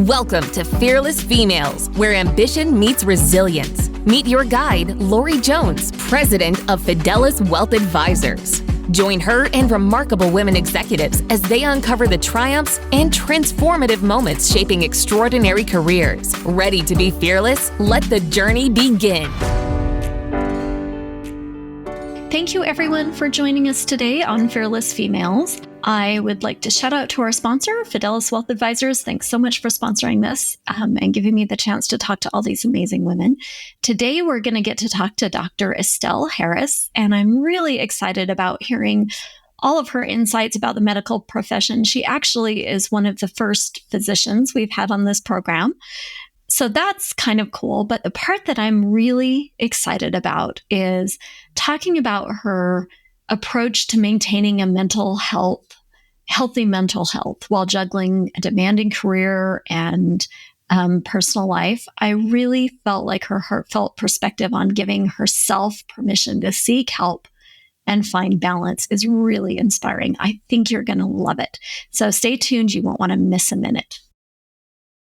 Welcome to Fearless Females, where ambition meets resilience. Meet your guide, Lori Jones, president of Fidelis Wealth Advisors. Join her and remarkable women executives as they uncover the triumphs and transformative moments shaping extraordinary careers. Ready to be fearless? Let the journey begin. Thank you, everyone, for joining us today on Fearless Females. I would like to shout out to our sponsor, Fidelis Wealth Advisors. Thanks so much for sponsoring this and giving me the chance to talk to all these amazing women. Today, we're going to get to talk to Dr. Estelle Harris, and I'm really excited about hearing all of her insights about the medical profession. She actually is one of the first physicians we've had on this program. So that's kind of cool. But the part that I'm really excited about is talking about her approach to maintaining a healthy mental health while juggling a demanding career and personal life. I really felt like her heartfelt perspective on giving herself permission to seek help and find balance is really inspiring. I think you're going to love it. So stay tuned. You won't want to miss a minute.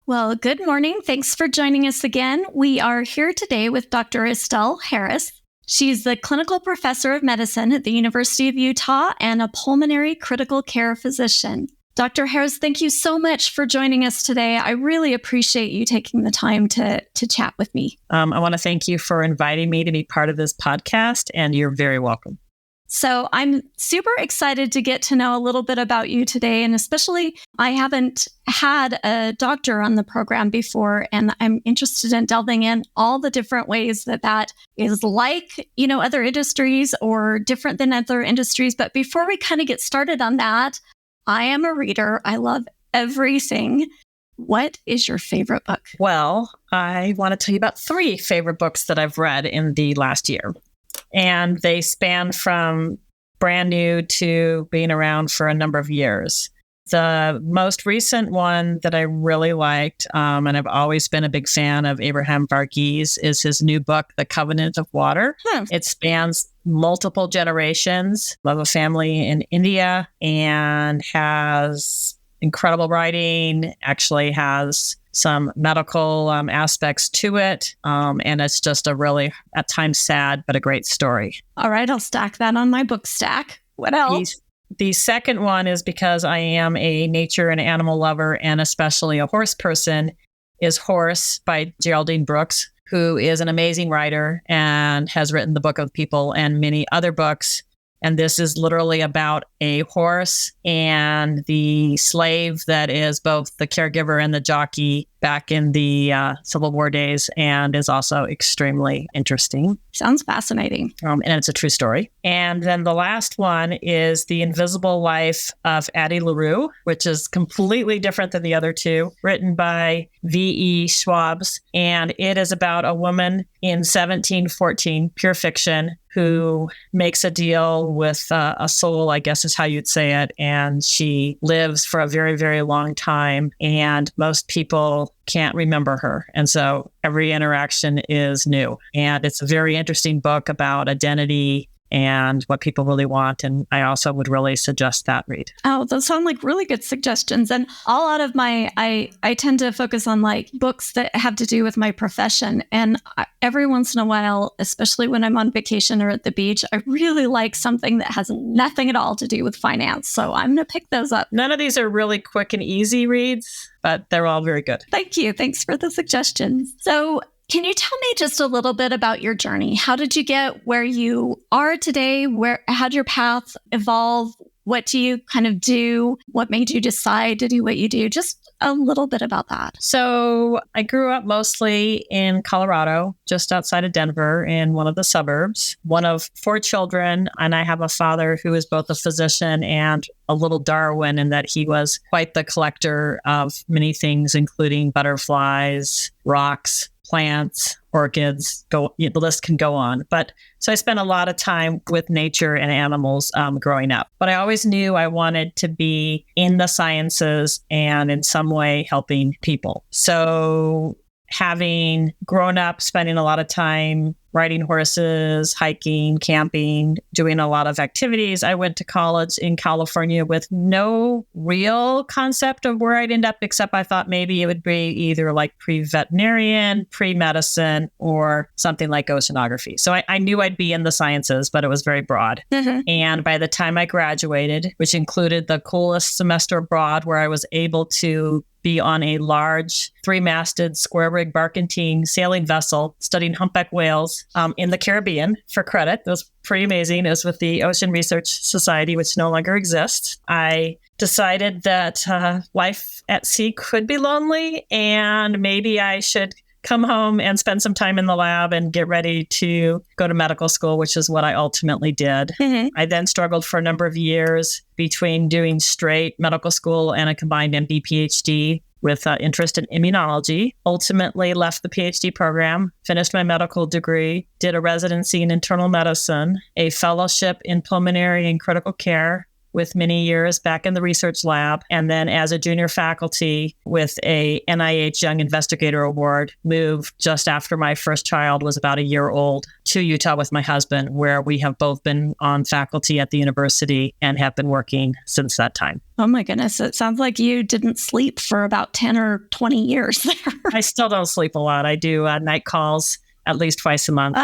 Well, good morning. Thanks for joining us again. We are here today with Dr. Estelle Harris. She's the clinical professor of medicine at the University of Utah and a pulmonary critical care physician. Dr. Harris, thank you so much for joining us today. I really appreciate you taking the time to chat with me. I want to thank you for inviting me to be part of this podcast, and you're very welcome. So I'm super excited to get to know a little bit about you today. And especially, I haven't had a doctor on the program before, and I'm interested in delving in all the different ways that is like, other industries or different than other industries. But before we kind of get started on that, I am a reader. I love everything. What is your favorite book? Well, I want to tell you about 3 favorite books that I've read in the last year. And they span from brand new to being around for a number of years. The most recent one that I really liked, and I've always been a big fan of Abraham Varghese, is his new book, The Covenant of Water. It spans multiple generations of a family in India and has incredible writing, actually has some medical aspects to it. And it's just a really, at times sad, but a great story. All right, I'll stack that on my book stack. What else? The second one is because I am a nature and animal lover and especially a horse person, is Horse by Geraldine Brooks, who is an amazing writer and has written The Book of People and many other books. And this is literally about a horse and the slave that is both the caregiver and the jockey back in the Civil War days, and is also extremely interesting. Sounds fascinating. And it's a true story. And then the last one is The Invisible Life of Addie LaRue, which is completely different than the other 2, written by V.E. Schwabs. And it is about a woman in 1714, pure fiction, who makes a deal with a soul, I guess is how you'd say it. And she lives for a very, very long time. And most people can't remember her. And so every interaction is new. And it's a very interesting book about identity and what people really want. And I also would really suggest that read. Oh, those sound like really good suggestions. And all out of I tend to focus on like books that have to do with my profession. And every once in a while, especially when I'm on vacation or at the beach, I really like something that has nothing at all to do with finance. So I'm going to pick those up. None of these are really quick and easy reads, but they're all very good. Thank you. Thanks for the suggestions. So can you tell me just a little bit about your journey? How did you get where you are today? How did your path evolve? What do you kind of do? What made you decide to do what you do? Just a little bit about that. So I grew up mostly in Colorado, just outside of Denver, in one of the suburbs, one of 4 children. And I have a father who is both a physician and a little Darwin, in that he was quite the collector of many things, including butterflies, rocks, plants, orchids, the list can go on. But so I spent a lot of time with nature and animals growing up. But I always knew I wanted to be in the sciences and in some way helping people. So having grown up spending a lot of time riding horses, hiking, camping, doing a lot of activities. I went to college in California with no real concept of where I'd end up, except I thought maybe it would be either like pre-veterinarian, pre-medicine, or something like oceanography. So I knew I'd be in the sciences, but it was very broad. Mm-hmm. And by the time I graduated, which included the coolest semester abroad where I was able to be on a large 3-masted square rig barkentine sailing vessel studying humpback whales in the Caribbean for credit. It was pretty amazing. It was with the Ocean Research Society, which no longer exists. I decided that life at sea could be lonely and maybe I should come home and spend some time in the lab and get ready to go to medical school, which is what I ultimately did. Mm-hmm. I then struggled for a number of years between doing straight medical school and a combined MD PhD with interest in immunology. Ultimately left the PhD program, finished my medical degree, did a residency in internal medicine, a fellowship in pulmonary and critical care, with many years back in the research lab, and then as a junior faculty with a NIH Young Investigator Award, moved just after my first child was about a year old to Utah with my husband, where we have both been on faculty at the university and have been working since that time. Oh my goodness. It sounds like you didn't sleep for about 10 or 20 years there. I still don't sleep a lot. I do night calls at least twice a month,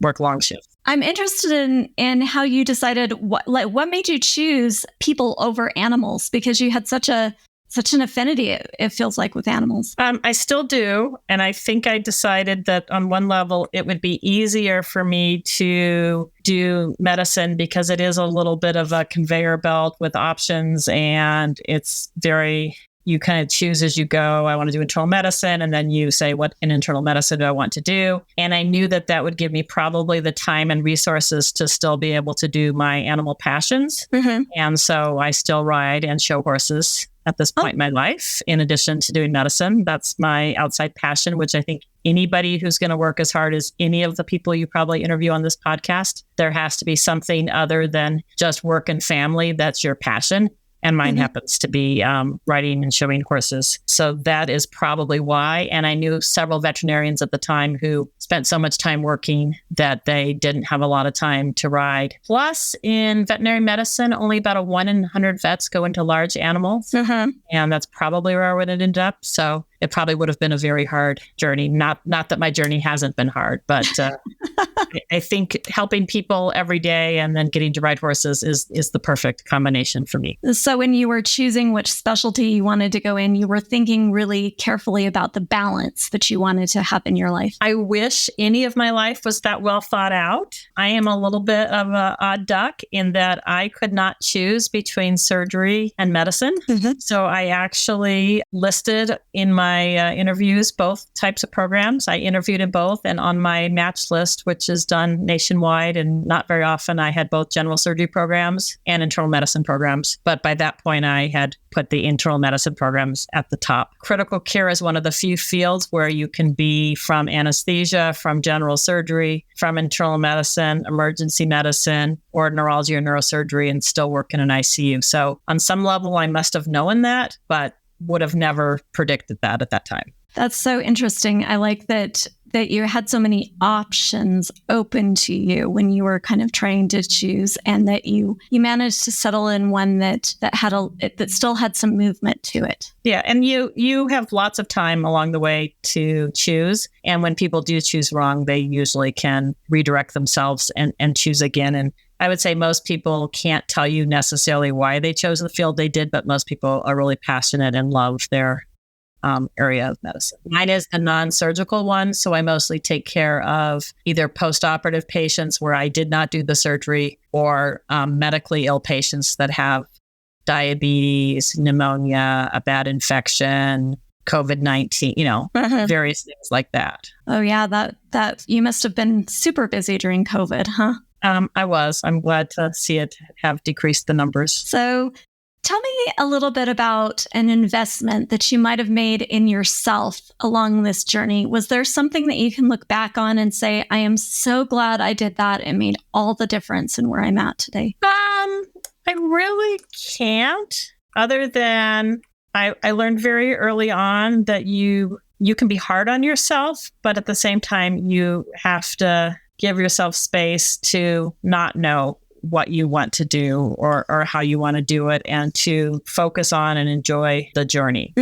work long shifts. I'm interested in how you decided what made you choose people over animals, because you had such an affinity, it feels like, with animals. I still do. And I think I decided that on one level, it would be easier for me to do medicine because it is a little bit of a conveyor belt with options, and it's very... You kind of choose as you go. I want to do internal medicine. And then you say, what in internal medicine do I want to do? And I knew that that would give me probably the time and resources to still be able to do my animal passions. Mm-hmm. And so I still ride and show horses at this point in my life, in addition to doing medicine. That's my outside passion, which I think anybody who's going to work as hard as any of the people you probably interview on this podcast, there has to be something other than just work and family that's your passion. And mine happens to be riding and showing horses. So that is probably why. And I knew several veterinarians at the time who spent so much time working that they didn't have a lot of time to ride. Plus, in veterinary medicine, only about a 1 in 100 vets go into large animals. Mm-hmm. And that's probably where I would end up. So it probably would have been a very hard journey. Not that my journey hasn't been hard, but I think helping people every day and then getting to ride horses is the perfect combination for me. So when you were choosing which specialty you wanted to go in, you were thinking really carefully about the balance that you wanted to have in your life. I wish any of my life was that well thought out. I am a little bit of an odd duck in that I could not choose between surgery and medicine. Mm-hmm. So I actually listed in my interviews both types of programs. I interviewed in both, and on my match list, which is done nationwide and not very often, I had both general surgery programs and internal medicine programs. But by that point, I had put the internal medicine programs at the top. Critical care is one of the few fields where you can be from anesthesia, from general surgery, from internal medicine, emergency medicine, or neurology or neurosurgery, and still work in an ICU. So on some level, I must have known that, but would have never predicted that at that time. That's so interesting. I like that you had so many options open to you when you were kind of trying to choose, and that you managed to settle in one that still had some movement to it. Yeah, and you have lots of time along the way to choose. And when people do choose wrong, they usually can redirect themselves and choose again. And I would say most people can't tell you necessarily why they chose the field they did, but most people are really passionate and love their area of medicine. Mine is a non-surgical one, so I mostly take care of either post-operative patients where I did not do the surgery, or medically ill patients that have diabetes, pneumonia, a bad infection, COVID-19, various things like that. Oh yeah, that you must have been super busy during COVID, huh? I was. I'm glad to see it have decreased the numbers. So tell me a little bit about an investment that you might have made in yourself along this journey. Was there something that you can look back on and say, I am so glad I did that. It made all the difference in where I'm at today? I really can't, other than I learned very early on that you you can be hard on yourself, but at the same time, you have to give yourself space to not know what you want to do or how you want to do it, and to focus on and enjoy the journey.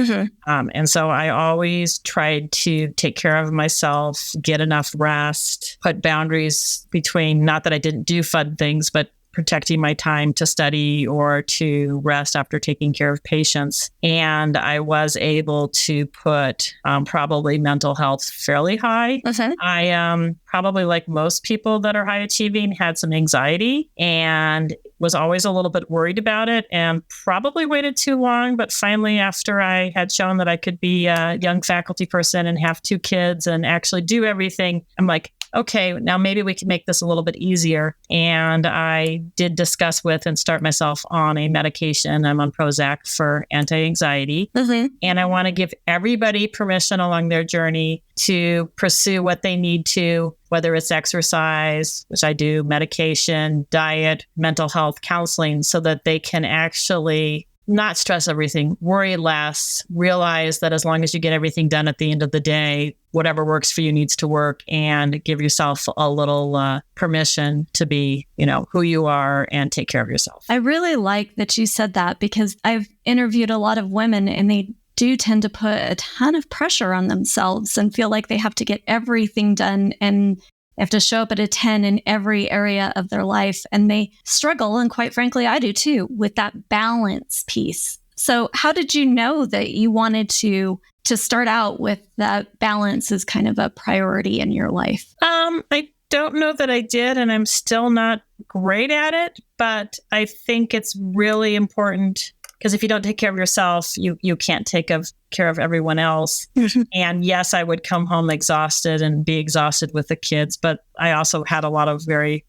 And so I always tried to take care of myself, get enough rest, put boundaries between, not that I didn't do fun things, but protecting my time to study or to rest after taking care of patients. And I was able to put probably mental health fairly high. I probably, like most people that are high achieving, had some anxiety and was always a little bit worried about it, and probably waited too long. But finally, after I had shown that I could be a young faculty person and have 2 kids and actually do everything, I'm like, okay, now maybe we can make this a little bit easier. And I did discuss with and start myself on a medication. I'm on Prozac for anti-anxiety. And I want to give everybody permission along their journey to pursue what they need to, whether it's exercise, which I do, medication, diet, mental health, counseling, so that they can actually not stress everything, worry less, realize that as long as you get everything done at the end of the day, whatever works for you needs to work, and give yourself a little permission to be, who you are and take care of yourself. I really like that you said that, because I've interviewed a lot of women and they do tend to put a ton of pressure on themselves and feel like they have to get everything done and they have to show up at a 10 in every area of their life. And they struggle, and quite frankly, I do too, with that balance piece. So how did you know that you wanted to start out with that balance as kind of a priority in your life? I don't know that I did, and I'm still not great at it, but I think it's really important, because if you don't take care of yourself, you can't take care of everyone else. And yes, I would come home exhausted and be exhausted with the kids, but I also had a lot of very,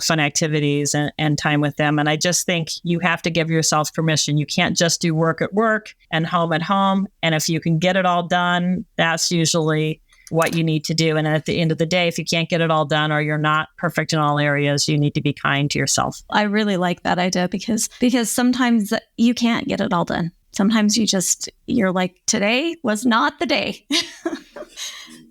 fun activities and time with them. And I just think you have to give yourself permission. You can't just do work at work and home at home. And if you can get it all done, that's usually what you need to do. And at the end of the day, if you can't get it all done, or you're not perfect in all areas, you need to be kind to yourself. I really like that idea, because sometimes you can't get it all done. Sometimes you're like, today was not the day.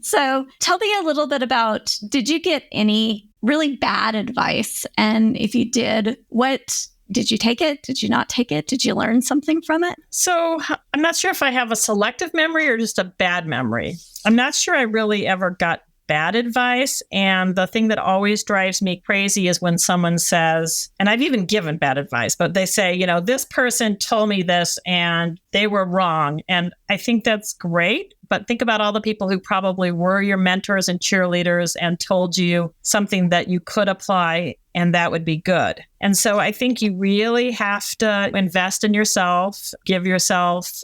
So tell me a little bit about, did you get any really bad advice? And if you did, what did you take it? Did you not take it? Did you learn something from it? So I'm not sure if I have a selective memory or just a bad memory. I'm not sure I really ever got bad advice. And the thing that always drives me crazy is when someone says, and I've even given bad advice, but they say, this person told me this and they were wrong. And I think that's great. But think about all the people who probably were your mentors and cheerleaders and told you something that you could apply, and that would be good. And so I think you really have to invest in yourself, give yourself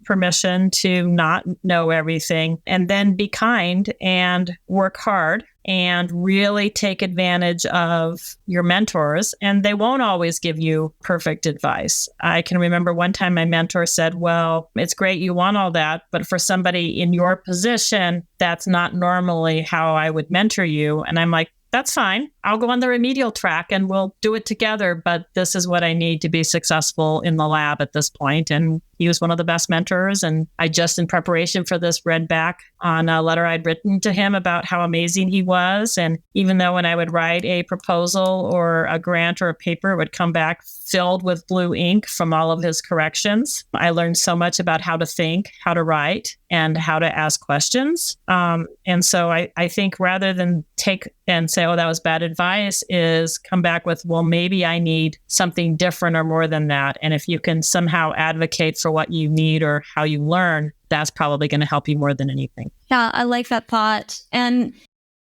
permission to not know everything, and then be kind and work hard and really take advantage of your mentors. And they won't always give you perfect advice. I can remember one time my mentor said, well, it's great you want all that, but for somebody in your position, that's not normally how I would mentor you. And I'm like, that's fine. I'll go on the remedial track and we'll do it together. But this is what I need to be successful in the lab at this point. And he was one of the best mentors. And I just, in preparation for this, read back on a letter I'd written to him about how amazing he was. And even though when I would write a proposal or a grant or a paper, it would come back filled with blue ink from all of his corrections, I learned so much about how to think, how to write, and how to ask questions. And so I think rather than take and say, oh, that was bad advice, is come back with, well, maybe I need something different or more than that. And if you can somehow advocate for what you need or how you learn, that's probably going to help you more than anything. Yeah, I like that thought. And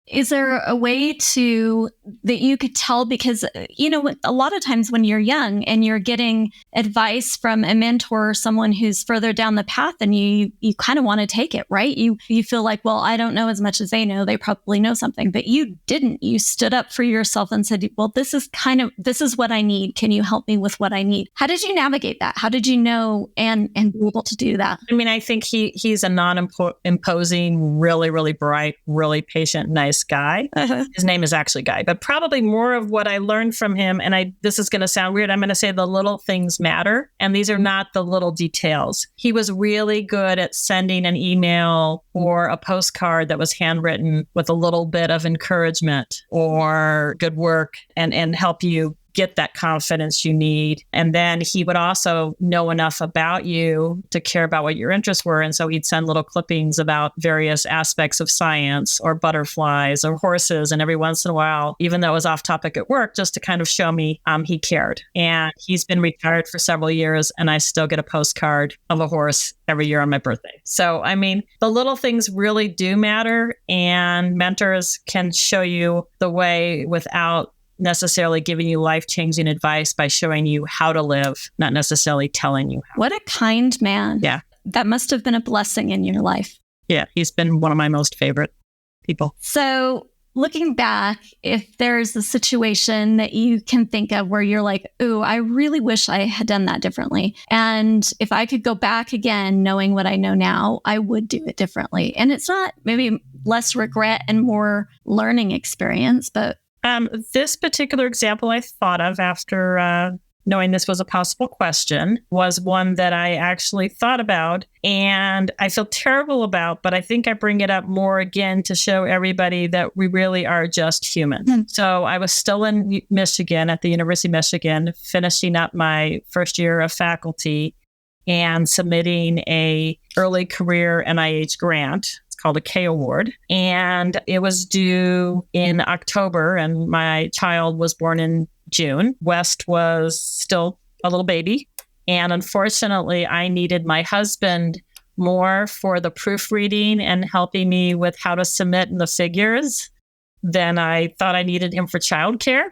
is there a way that you could tell? Because, a lot of times when you're young and you're getting advice from a mentor or someone who's further down the path, and you kind of want to take it, right? You feel like, well, I don't know as much as they know. They probably know something, but you didn't. You stood up for yourself and said, well, this is what I need. Can you help me with what I need? How did you navigate that? How did you know and be able to do that? I mean, I think he's a non-imposing, really, really bright, really patient, nice nice guy. His name is actually Guy, but probably more of what I learned from him. And this is going to sound weird. I'm going to say the little things matter. And these are not the little details. He was really good at sending an email or a postcard that was handwritten with a little bit of encouragement or good work and help you get that confidence you need. And then he would also know enough about you to care about what your interests were. And so he'd send little clippings about various aspects of science or butterflies or horses. And every once in a while, even though it was off topic at work, just to kind of show me he cared. And he's been retired for several years, and I still get a postcard of a horse every year on my birthday. So, I mean, the little things really do matter, and mentors can show you the way without necessarily giving you life-changing advice by showing you how to live, not necessarily telling you how. What a kind man. Yeah. That must have been a blessing in your life. Yeah, he's been one of my most favorite people. So looking back, if there's a situation that you can think of where you're like, ooh, I really wish I had done that differently. And if I could go back again, knowing what I know now, I would do it differently. And it's not maybe less regret and more learning experience, but this particular example I thought of after knowing this was a possible question was one that I actually thought about and I feel terrible about, but I think I bring it up more again to show everybody that we really are just human. So I was still in Michigan at the University of Michigan, finishing up my first year of faculty and submitting a early career NIH grant called a K Award. And it was due in October, and my child was born in June. West was still a little baby. And unfortunately, I needed my husband more for the proofreading and helping me with how to submit the figures than I thought I needed him for childcare.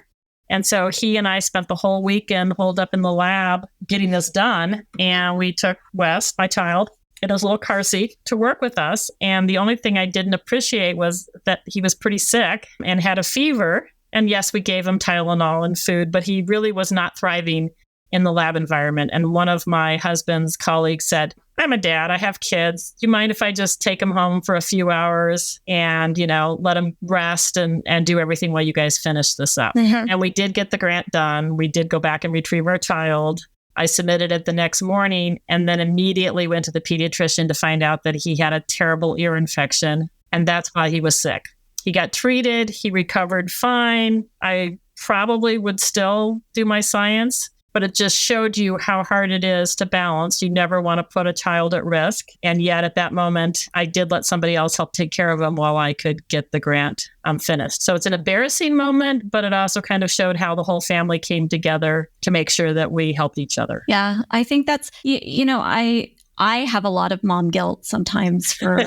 And so he and I spent the whole weekend holed up in the lab getting this done. And we took West, my child, in his little car seat to work with us. And the only thing I didn't appreciate was that he was pretty sick and had a fever. And yes, we gave him Tylenol and food, but he really was not thriving in the lab environment. And one of my husband's colleagues said, I'm a dad, I have kids. Do you mind if I just take him home for a few hours and, let him rest and do everything while you guys finish this up? And we did get the grant done. We did go back and retrieve our child. I submitted it the next morning and then immediately went to the pediatrician to find out that he had a terrible ear infection. And that's why he was sick. He got treated. He recovered fine. I probably would still do my science, but it just showed you how hard it is to balance. You never want to put a child at risk. And yet at that moment, I did let somebody else help take care of him while I could get the grant finished. So it's an embarrassing moment, but it also kind of showed how the whole family came together to make sure that we helped each other. Yeah, I think that's, I have a lot of mom guilt sometimes for,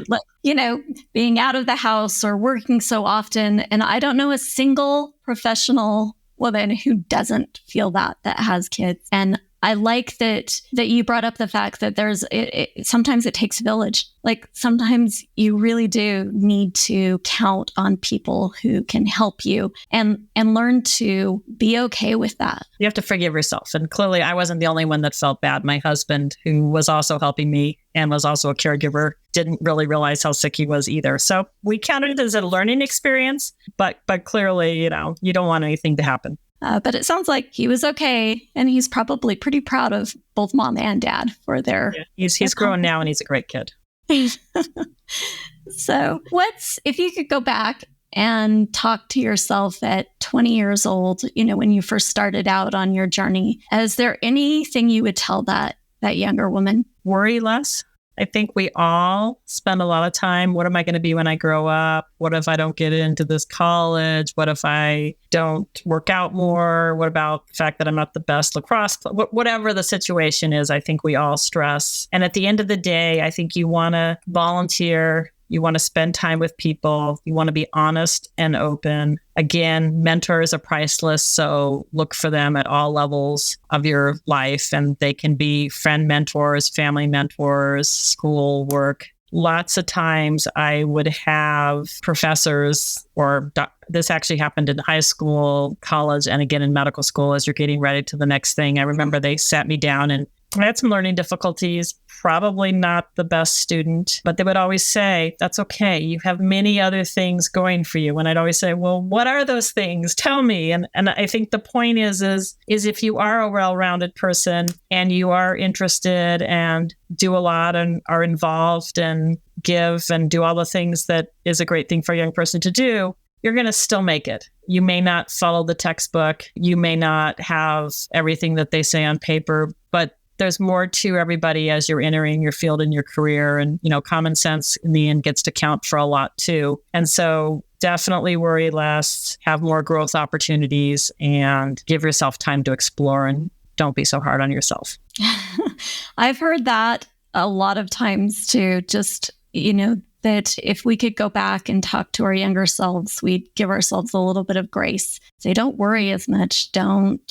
being out of the house or working so often. And I don't know a single professional woman who doesn't feel that has kids. And I like that you brought up the fact that sometimes it takes a village. Like sometimes you really do need to count on people who can help you and learn to be okay with that. You have to forgive yourself. And clearly I wasn't the only one that felt bad. My husband, who was also helping me and was also a caregiver, didn't really realize how sick he was either. So we counted it as a learning experience, but clearly, you don't want anything to happen. But it sounds like he was okay, and he's probably pretty proud of both mom and dad for their... Yeah, he's grown now, and he's a great kid. So if you could go back and talk to yourself at 20 years old, when you first started out on your journey, is there anything you would tell that younger woman? Worry less. I think we all spend a lot of time. What am I going to be when I grow up? What if I don't get into this college? What if I don't work out more? What about the fact that I'm not the best lacrosse player? Whatever the situation is, I think we all stress. And at the end of the day, I think you want to volunteer. You want to spend time with people. You want to be honest and open. Again, mentors are priceless, so look for them at all levels of your life. And they can be friend mentors, family mentors, school work. Lots of times I would have professors, this actually happened in high school, college, and again in medical school as you're getting ready to the next thing. I remember they sat me down and I had some learning difficulties, probably not the best student, but they would always say, that's okay. You have many other things going for you. And I'd always say, well, what are those things? Tell me. And I think the point is if you are a well-rounded person and you are interested and do a lot and are involved and give and do all the things that is a great thing for a young person to do, you're going to still make it. You may not follow the textbook. You may not have everything that they say on paper, but there's more to everybody as you're entering your field and your career. And, common sense in the end gets to count for a lot too. And so definitely worry less, have more growth opportunities, and give yourself time to explore, and don't be so hard on yourself. I've heard that a lot of times too, just, that if we could go back and talk to our younger selves, we'd give ourselves a little bit of grace. Say, don't worry as much. Don't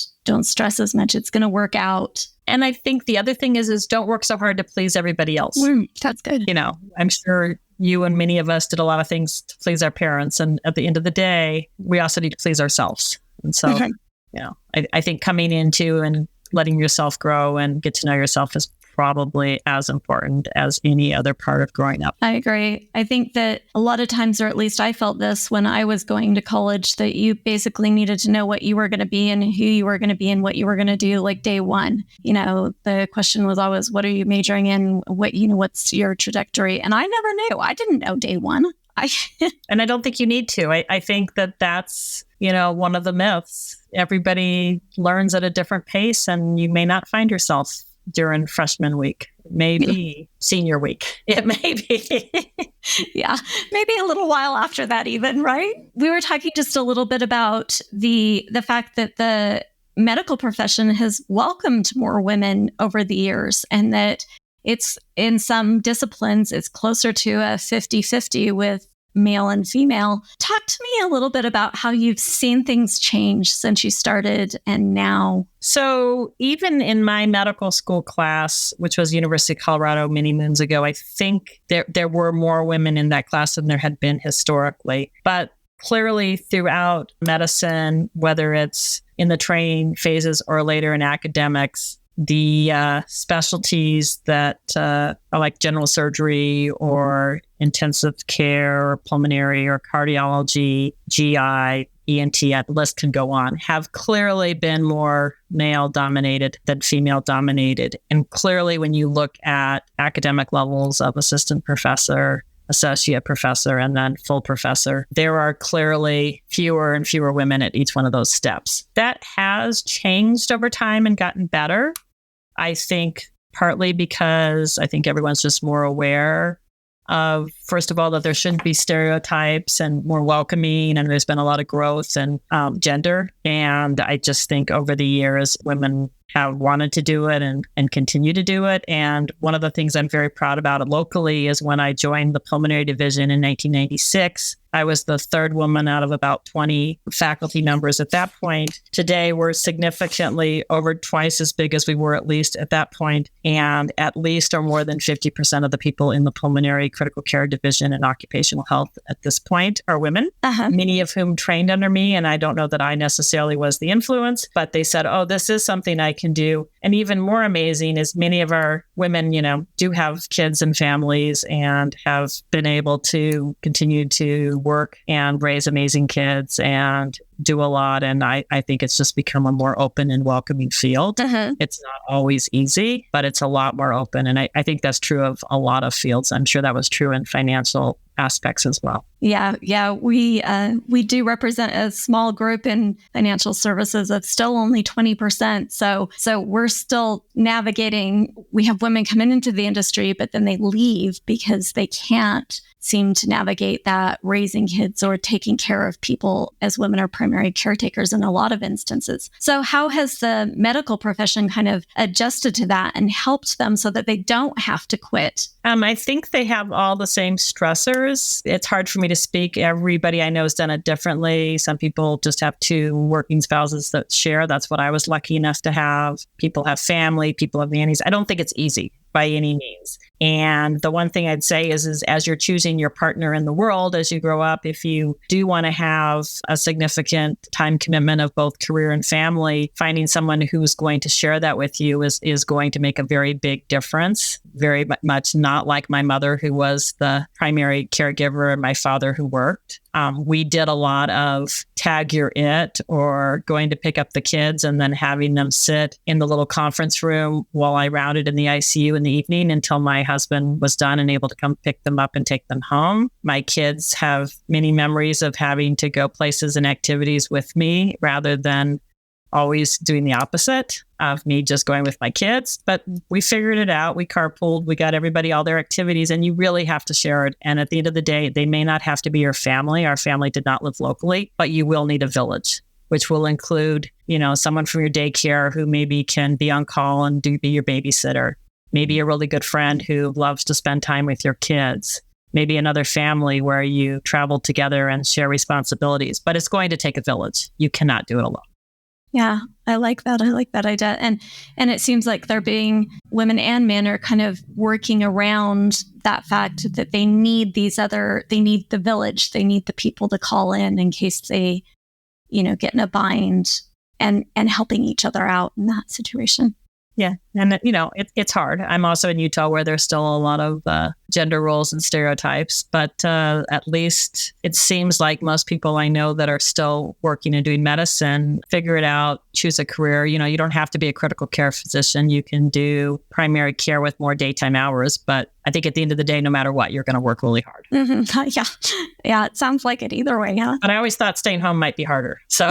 stress as much. It's going to work out. And I think the other thing is don't work so hard to please everybody else. That's good. I'm sure you and many of us did a lot of things to please our parents. And at the end of the day, we also need to please ourselves. And so, I think coming into and letting yourself grow and get to know yourself is probably as important as any other part of growing up. I agree. I think that a lot of times, or at least I felt this when I was going to college, that you basically needed to know what you were going to be and who you were going to be and what you were going to do like day one. The question was always, what are you majoring in? What's your trajectory? And I never knew. I didn't know day one. And I don't think you need to. I think that's, one of the myths. Everybody learns at a different pace, and you may not find yourself during freshman week, maybe senior week. It may be. Yeah, maybe a little while after that even, right? We were talking just a little bit about the fact that the medical profession has welcomed more women over the years, and that it's in some disciplines, it's closer to a 50-50 with male and female. Talk to me a little bit about how you've seen things change since you started and now. So even in my medical school class, which was University of Colorado many moons ago, I think there were more women in that class than there had been historically. But clearly throughout medicine, whether it's in the training phases or later in academics, the specialties that are like general surgery or intensive care or pulmonary or cardiology, GI, ENT, the list can go on, have clearly been more male dominated than female dominated. And clearly when you look at academic levels of assistant professor, associate professor, and then full professor, there are clearly fewer and fewer women at each one of those steps. That has changed over time and gotten better. I think partly because I think everyone's just more aware of, first of all, that there shouldn't be stereotypes and more welcoming. And there's been a lot of growth in gender. And I just think over the years, women have wanted to do it and continue to do it. And one of the things I'm very proud about locally is when I joined the pulmonary division in 1996, I was the third woman out of about 20 faculty members at that point. Today, we're significantly over twice as big as we were at least at that point, and at least or more than 50% of the people in the pulmonary critical care division and occupational health at this point are women, many of whom trained under me. And I don't know that I necessarily was the influence, but they said, oh, this is something I can do. And even more amazing is many of our women, do have kids and families and have been able to continue to work and raise amazing kids and do a lot. And I think it's just become a more open and welcoming field. It's not always easy, but it's a lot more open. And I think that's true of a lot of fields. I'm sure that was true in financial aspects as well. Yeah. We do represent a small group in financial services of still only 20%. So we're still navigating. We have women coming into the industry, but then they leave because they can't seem to navigate that raising kids or taking care of people, as women are primary caretakers in a lot of instances. So how has the medical profession kind of adjusted to that and helped them so that they don't have to quit? I think they have all the same stressors. It's hard for me to speak. Everybody I know has done it differently. Some people just have two working spouses that share. That's what I was lucky enough to have. People have family, people have nannies. I don't think it's easy by any means. And the one thing I'd say is as you're choosing your partner in the world, as you grow up, if you do want to have a significant time commitment of both career and family, finding someone who's going to share that with you is going to make a very big difference. Very much not like my mother, who was the primary caregiver, and my father, who worked. We did a lot of tag you're it, or going to pick up the kids and then having them sit in the little conference room while I rounded in the ICU in the evening until my husband was done and able to come pick them up and take them home. My kids have many memories of having to go places and activities with me rather than always doing the opposite of me just going with my kids. But we figured it out. We carpooled. We got everybody all their activities, and you really have to share it. And at the end of the day, they may not have to be your family. Our family did not live locally, but you will need a village, which will include, someone from your daycare who maybe can be on call and be your babysitter. Maybe a really good friend who loves to spend time with your kids. Maybe another family where you travel together and share responsibilities. But it's going to take a village. You cannot do it alone. Yeah, I like that. I like that idea. And it seems like women and men are kind of working around that fact that they need they need the village. They need the people to call in case they, get in a bind, and helping each other out in that situation. Yeah. And, it's hard. I'm also in Utah, where there's still a lot of gender roles and stereotypes. But at least it seems like most people I know that are still working and doing medicine figure it out, choose a career. You don't have to be a critical care physician. You can do primary care with more daytime hours. But I think at the end of the day, no matter what, you're going to work really hard. Mm-hmm. Yeah. Yeah. It sounds like it either way. Huh? But I always thought staying home might be harder. So,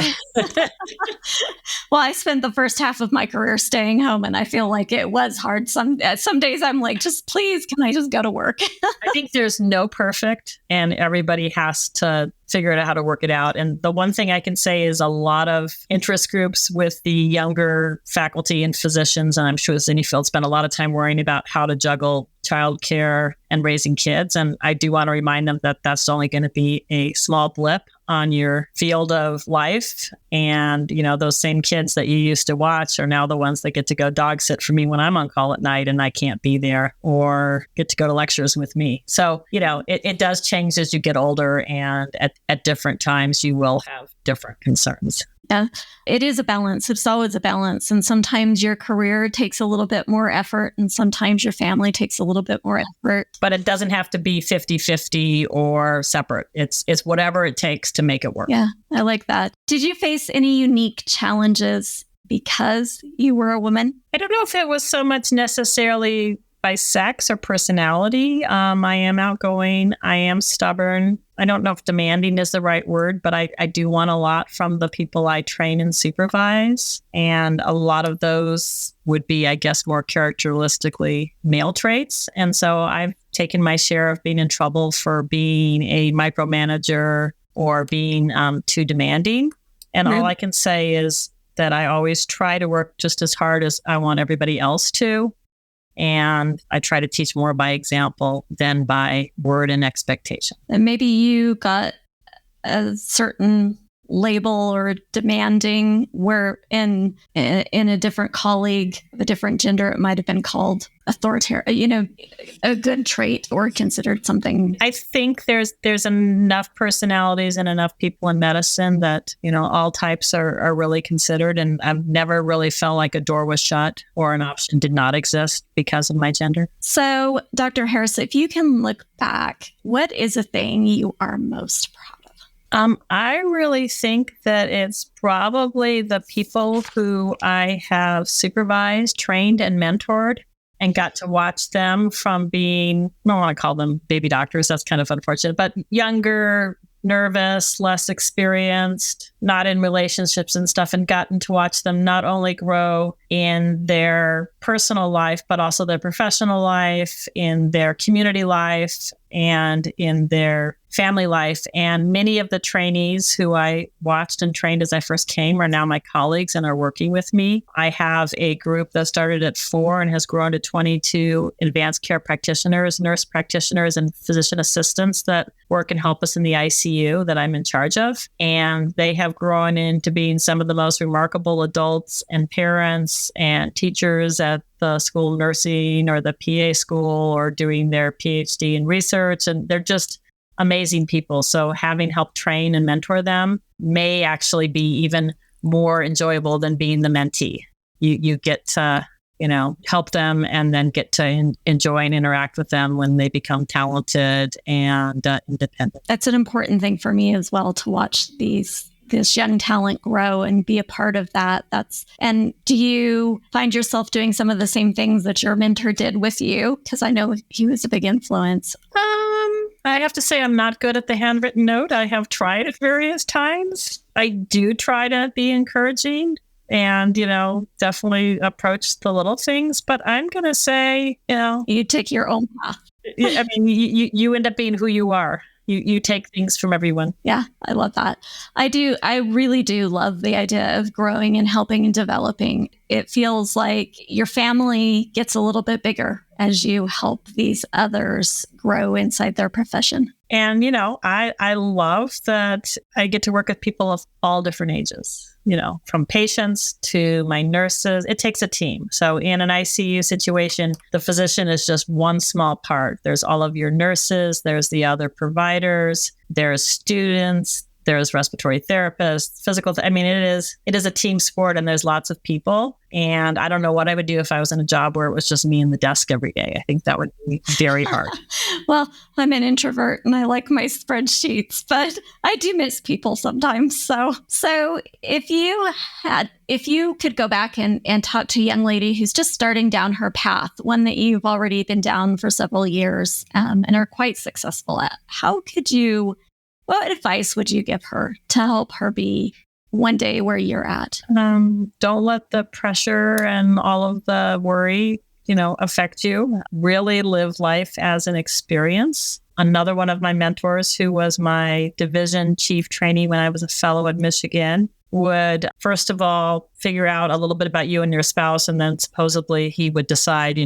well, I spent the first half of my career staying home, and I feel like it was hard. Some days I'm like, just please, can I just go to work? I think there's no perfect, and everybody has to figure out how to work it out. And the one thing I can say is a lot of interest groups with the younger faculty and physicians, and I'm sure as any field, spend a lot of time worrying about how to juggle childcare and raising kids. And I do want to remind them that that's only going to be a small blip on your field of life. And, those same kids that you used to watch are now the ones that get to go dog sit for me when I'm on call at night and I can't be there, or get to go to lectures with me. So, it does change as you get older, and at different times you will have different concerns. Yeah, it is a balance. It's always a balance. And sometimes your career takes a little bit more effort, and sometimes your family takes a little bit more effort. But it doesn't have to be 50-50 or separate. It's whatever it takes to make it work. Yeah, I like that. Did you face any unique challenges because you were a woman? I don't know if it was so much necessarily by sex or personality. I am outgoing. I am stubborn. I don't know if demanding is the right word, but I do want a lot from the people I train and supervise. And a lot of those would be, I guess, more characteristically male traits. And so I've taken my share of being in trouble for being a micromanager or being too demanding. And all I can say is that I always try to work just as hard as I want everybody else to. And I try to teach more by example than by word and expectation. And maybe you got a certain label or demanding, where in a different colleague of a different gender, it might have been called authoritarian, a good trait or considered something. I think there's enough personalities and enough people in medicine that, all types are really considered. And I've never really felt like a door was shut or an option did not exist because of my gender. So, Dr. Harris, if you can look back, what is a thing you are most proud of? I really think that it's probably the people who I have supervised, trained, and mentored, and got to watch them from being, I don't want to call them baby doctors, that's kind of unfortunate, but younger, nervous, less experienced, not in relationships and stuff, and gotten to watch them not only grow in their personal life, but also their professional life, in their community life, and in their family life. And many of the trainees who I watched and trained as I first came are now my colleagues and are working with me. I have a group that started at 4 and has grown to 22 advanced care practitioners, nurse practitioners, and physician assistants that work and help us in the ICU that I'm in charge of. And they have grown into being some of the most remarkable adults and parents and teachers at the the school of nursing or the PA school or doing their PhD in research. And they're just amazing people. So having helped train and mentor them may actually be even more enjoyable than being the mentee. You get to, help them and then get to enjoy and interact with them when they become talented and independent. That's an important thing for me as well, to watch this young talent grow and be a part of that. And do you find yourself doing some of the same things that your mentor did with you? Because I know he was a big influence. I have to say I'm not good at the handwritten note. I have tried at various times. I do try to be encouraging and, definitely approach the little things. But I'm going to say, you take your own path. I mean, you end up being who you are. You take things from everyone. Yeah, I love that. I do. I really do love the idea of growing and helping and developing. It feels like your family gets a little bit bigger as you help these others grow inside their profession. And, I love that I get to work with people of all different ages, from patients to my nurses. It takes a team. So in an ICU situation, the physician is just one small part. There's all of your nurses, there's the other providers, there's students, there's respiratory therapists, it is a team sport and there's lots of people. And I don't know what I would do if I was in a job where it was just me in the desk every day. I think that would be very hard. Well, I'm an introvert and I like my spreadsheets, but I do miss people sometimes. So if you could go back and talk to a young lady who's just starting down her path, one that you've already been down for several years and are quite successful at, what advice would you give her to help her be one day where you're at? Don't let the pressure and all of the worry, affect you. Really live life as an experience. Another one of my mentors, who was my division chief trainee when I was a fellow at Michigan, would first of all figure out a little bit about you and your spouse, and then supposedly he would decide,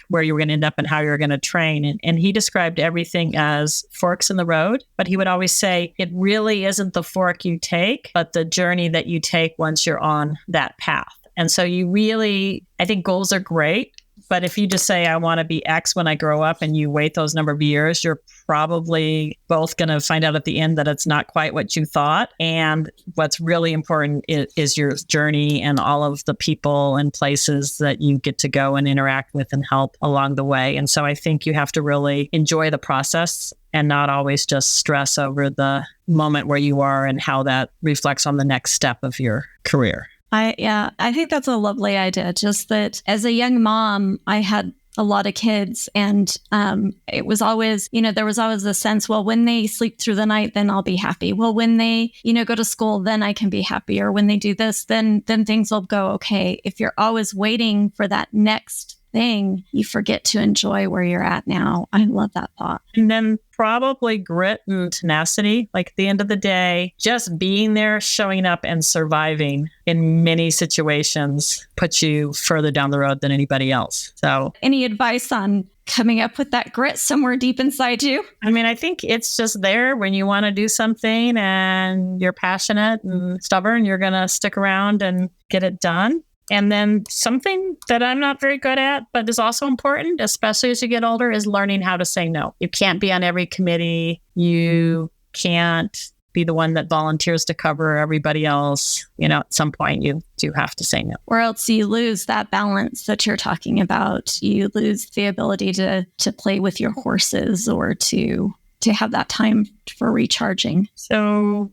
where you were going to end up and how you're going to train. And he described everything as forks in the road, but he would always say it really isn't the fork you take, but the journey that you take once you're on that path. And so I think goals are great. But if you just say, I want to be X when I grow up, and you wait those number of years, you're probably both going to find out at the end that it's not quite what you thought. And what's really important is your journey and all of the people and places that you get to go and interact with and help along the way. And so I think you have to really enjoy the process and not always just stress over the moment where you are and how that reflects on the next step of your career. I think that's a lovely idea. Just that as a young mom, I had a lot of kids, and it was always, there was always a sense, well, when they sleep through the night, then I'll be happy. Well, when they, go to school, then I can be happy. Or when they do this, then things will go okay. If you're always waiting for that next thing, you forget to enjoy where you're at now. I love that thought. And then probably grit and tenacity. Like at the end of the day, just being there, showing up and surviving in many situations puts you further down the road than anybody else. So any advice on coming up with that grit somewhere deep inside you? I think it's just there when you want to do something and you're passionate and stubborn, you're going to stick around and get it done. And then something that I'm not very good at, but is also important, especially as you get older, is learning how to say no. You can't be on every committee. You can't be the one that volunteers to cover everybody else. At some point you do have to say no. Or else you lose that balance that you're talking about. You lose the ability to play with your horses or to have that time for recharging. So,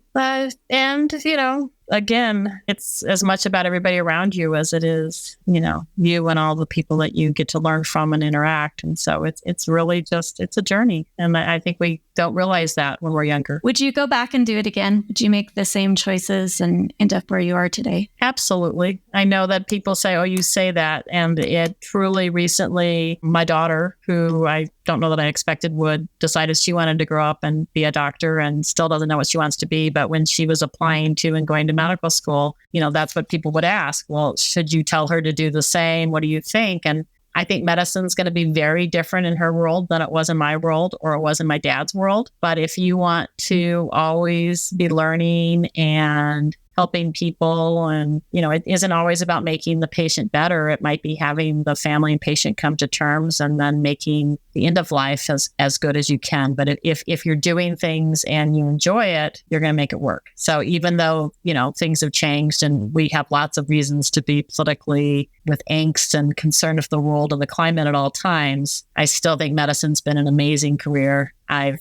again, it's as much about everybody around you as it is, you and all the people that you get to learn from and interact. And so it's really it's a journey. And I think we don't realize that when we're younger. Would you go back and do it again? Would you make the same choices and end up where you are today? Absolutely. I know that people say, oh, you say that. And it truly recently, my daughter, who I don't know that I expected would, decided she wanted to grow up and be a doctor and still doesn't know what she wants to be. But when she was applying to and going to medical school, that's what people would ask. Well, should you tell her to do the same? What do you think? And I think medicine's going to be very different in her world than it was in my world or it was in my dad's world. But if you want to always be learning and helping people. And, it isn't always about making the patient better. It might be having the family and patient come to terms and then making the end of life as good as you can. But if you're doing things and you enjoy it, you're going to make it work. So even though, things have changed and we have lots of reasons to be politically with angst and concern of the world and the climate at all times, I still think medicine's been an amazing career. I've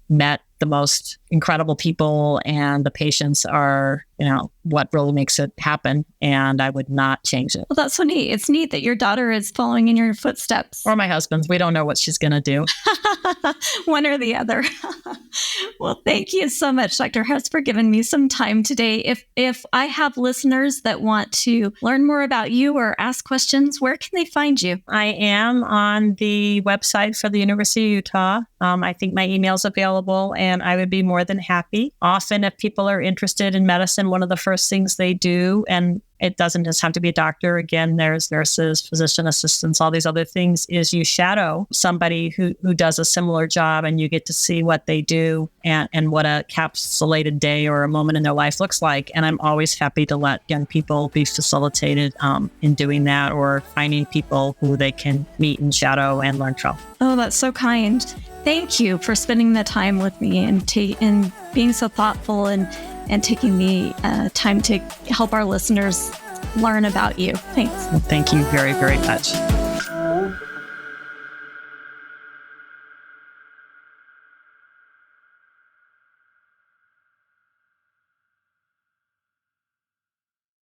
met the most incredible people, and the patients are, what really makes it happen. And I would not change it. Well, that's so neat. It's neat that your daughter is following in your footsteps. Or my husband's. We don't know what she's going to do. One or the other. Well, thank you so much, Dr. Harris, for giving me some time today. If I have listeners that want to learn more about you or ask questions, where can they find you? I am on the website for the University of Utah. I think my email's available, and I would be more than happy. Often, if people are interested in medicine, one of the first things they do, and it doesn't just have to be a doctor. Again, there's nurses, physician assistants, all these other things, is you shadow somebody who does a similar job, and you get to see what they do and what a capsulated day or a moment in their life looks like. And I'm always happy to let young people be facilitated in doing that, or finding people who they can meet and shadow and learn from. Oh, that's so kind. Thank you for spending the time with me and being so thoughtful and taking the time to help our listeners learn about you. Thanks. Thank you very, very much.